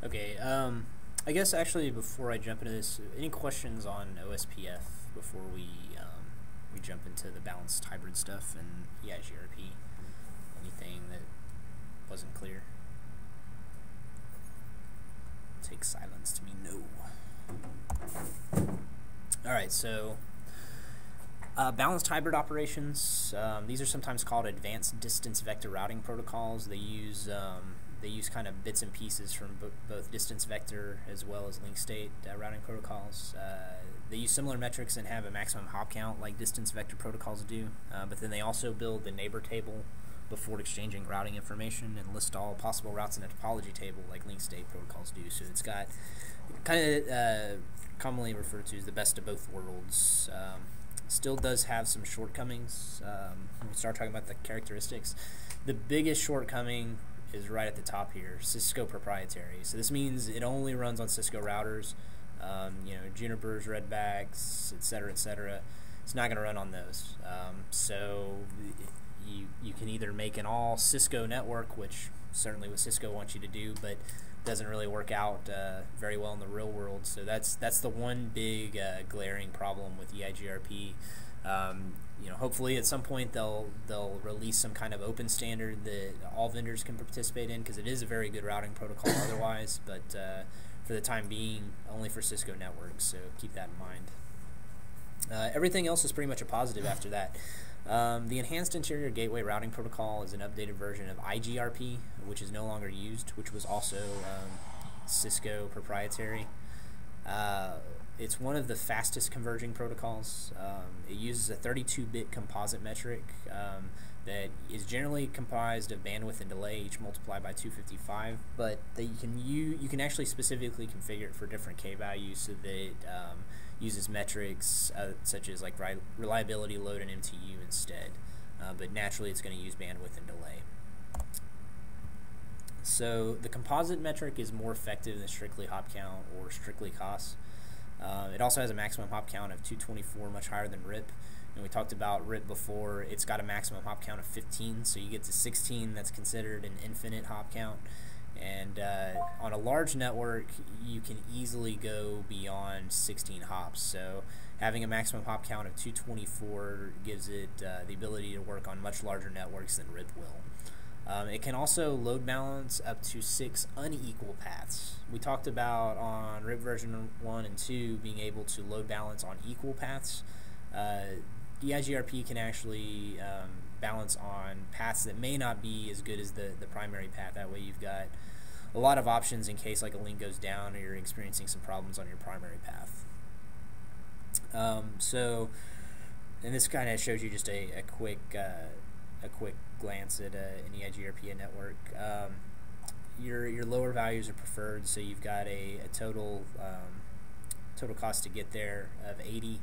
Okay, I guess actually before I jump into this, any questions on OSPF before we jump into the balanced hybrid stuff and EIGRP? Anything that wasn't clear? Take silence to mean no. Alright, so balanced hybrid operations, these are sometimes called advanced distance vector routing protocols. They use kind of bits and pieces from both distance vector as well as link state routing protocols. They use similar metrics and have a maximum hop count like distance vector protocols do, but then they also build the neighbor table before exchanging routing information and list all possible routes in a topology table like link state protocols do. So it's got kind of commonly referred to as the best of both worlds. Still does have some shortcomings. When we start talking about the characteristics, the biggest shortcoming is right at the top here, Cisco proprietary. So this means it only runs on Cisco routers, Junipers, Redbacks, etc., etc. It's not going to run on those. So you can either make an all Cisco network, which certainly what Cisco wants you to do, but doesn't really work out very well in the real world. So that's the one big glaring problem with EIGRP. Hopefully at some point they'll release some kind of open standard that all vendors can participate in, because it is a very good routing protocol otherwise, but for the time being only for Cisco networks, so keep that in mind. Everything else is pretty much a positive after that. The Enhanced Interior Gateway Routing Protocol is an updated version of EIGRP, which is no longer used, which was also Cisco proprietary. It's one of the fastest converging protocols. It uses a 32-bit composite metric that is generally comprised of bandwidth and delay, each multiplied by 255, but that you can actually specifically configure it for different K values so that it uses metrics such as like reliability, load, and MTU instead. But naturally it's going to use bandwidth and delay. So the composite metric is more effective than strictly hop count or strictly cost. It also has a maximum hop count of 224, much higher than RIP. And we talked about RIP before. It's got a maximum hop count of 15, so you get to 16, that's considered an infinite hop count. And on a large network, you can easily go beyond 16 hops. So having a maximum hop count of 224 gives it the ability to work on much larger networks than RIP will. It can also load balance up to 6 unequal paths. We talked about on RIP version 1 and 2 being able to load balance on equal paths. EIGRP can actually balance on paths that may not be as good as the primary path. That way you've got a lot of options in case like a link goes down or you're experiencing some problems on your primary path. And this kind of shows you just a quick glance at an EIGRP network. Your lower values are preferred, so you've got a total cost to get there of 80.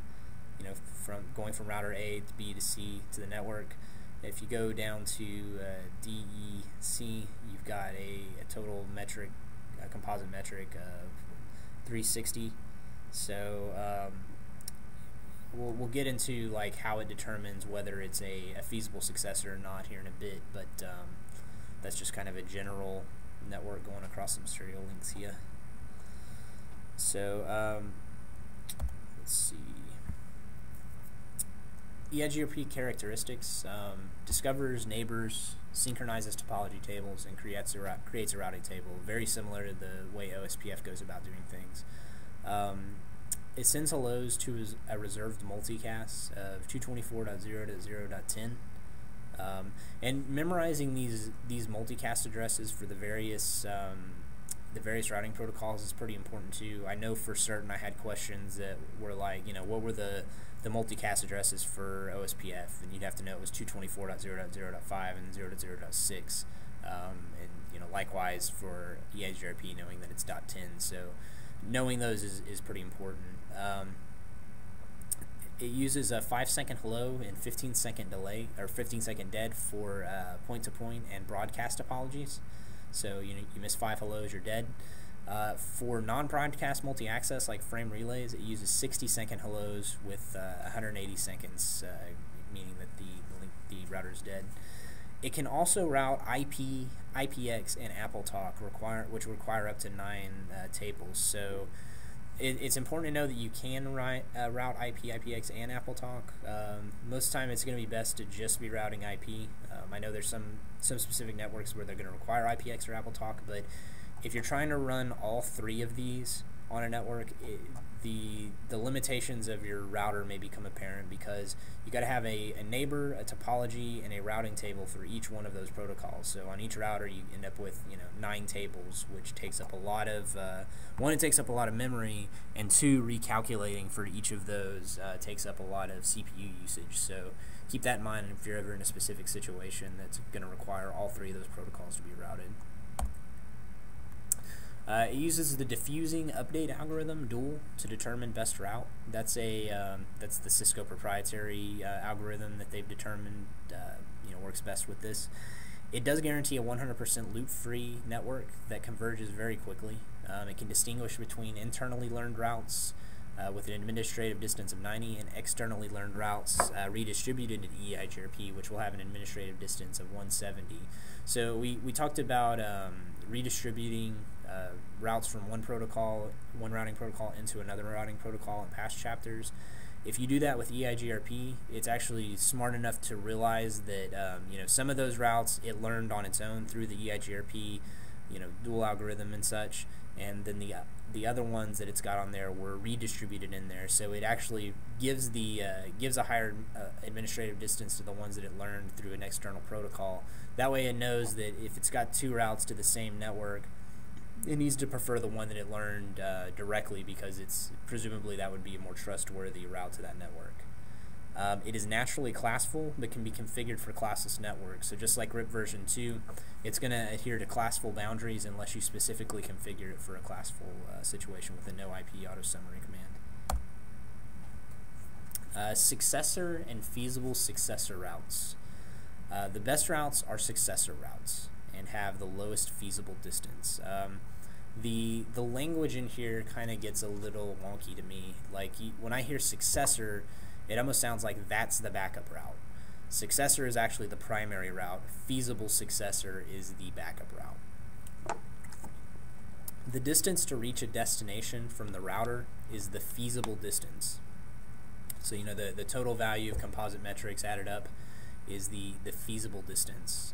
From going from router A to B to C to the network. If you go down to DEC, you've got a total metric, a composite metric of 360. So we'll get into like how it determines whether it's a feasible successor or not here in a bit, but that's just kind of a general network going across some serial links here. So let's see. EIGRP characteristics: discovers neighbors, synchronizes topology tables, and creates a routing table, very similar to the way OSPF goes about doing things. It sends hellos to a reserved multicast of 224.0 to 0.10, and memorizing these multicast addresses for the various routing protocols is pretty important too. I know for certain I had questions that were like, what were the multicast addresses for OSPF, and you'd have to know it was 224.0.0.5 and 0.0.6, and likewise for EIGRP, knowing that it's .10. So knowing those is pretty important. It uses a 5-second hello and 15-second delay, or 15-second dead for point-to-point and broadcast topologies. So you miss 5 hellos, you're dead. For non-broadcast multi-access like frame relays, it uses 60-second hellos with 180 seconds, meaning that the router is dead. It can also route IP, IPX, and AppleTalk, which require up to 9 tables. So it's important to know that you can route IP, IPX, and AppleTalk. Most of the time, it's going to be best to just be routing IP. I know there's some specific networks where they're going to require IPX or AppleTalk, but if you're trying to run all 3 of these on a network, the limitations of your router may become apparent, because you got to have a neighbor, a topology, and a routing table for each one of those protocols. So on each router, you end up with 9 tables, which takes up a lot of one, it takes up a lot of memory, and 2, recalculating for each of those takes up a lot of CPU usage. So keep that in mind if you're ever in a specific situation that's going to require all 3 of those protocols to be routed. It uses the diffusing update algorithm dual to determine best route. That's the Cisco proprietary algorithm that they've determined works best with this. It does guarantee a 100% loop-free network that converges very quickly. It can distinguish between internally learned routes with an administrative distance of 90 and externally learned routes redistributed in EIGRP, which will have an administrative distance of 170. So we talked about redistributing routes from one routing protocol into another routing protocol in past chapters. If you do that with EIGRP, it's actually smart enough to realize that some of those routes it learned on its own through the EIGRP dual algorithm and such, and then the other ones that it's got on there were redistributed in there. So it actually gives a higher administrative distance to the ones that it learned through an external protocol. That way it knows that if it's got 2 routes to the same network, it needs to prefer the one that it learned directly, because it's presumably that would be a more trustworthy route to that network. It is naturally classful, but can be configured for classless networks. So just like RIP version 2, it's going to adhere to classful boundaries unless you specifically configure it for a classful situation with a no IP auto summary command. Successor and feasible successor routes. The best routes are successor routes and have the lowest feasible distance. The language in here kind of gets a little wonky to me. Like when I hear successor, it almost sounds like that's the backup route. Successor is actually the primary route. Feasible successor is the backup route. The distance to reach a destination from the router is the feasible distance. So the total value of composite metrics added up is the feasible distance.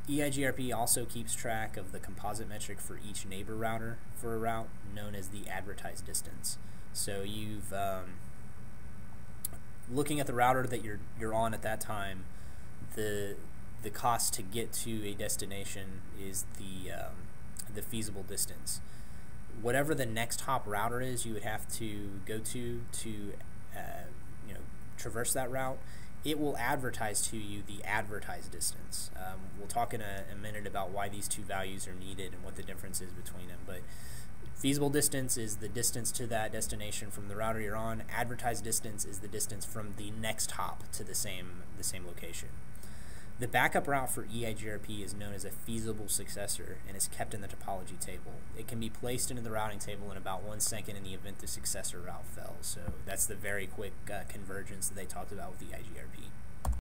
EIGRP also keeps track of the composite metric for each neighbor router for a route, known as the advertised distance. So you've looking at the router that you're on at that time, the cost to get to a destination is the feasible distance. Whatever the next hop router is, you would have to go to traverse that route. It will advertise to you the advertised distance. We'll talk in a minute about why these 2 values are needed and what the difference is between them. But feasible distance is the distance to that destination from the router you're on. Advertised distance is the distance from the next hop to the same location. The backup route for EIGRP is known as a feasible successor and is kept in the topology table. It can be placed into the routing table in about 1 second in the event the successor route fails. So that's the very quick convergence that they talked about with EIGRP.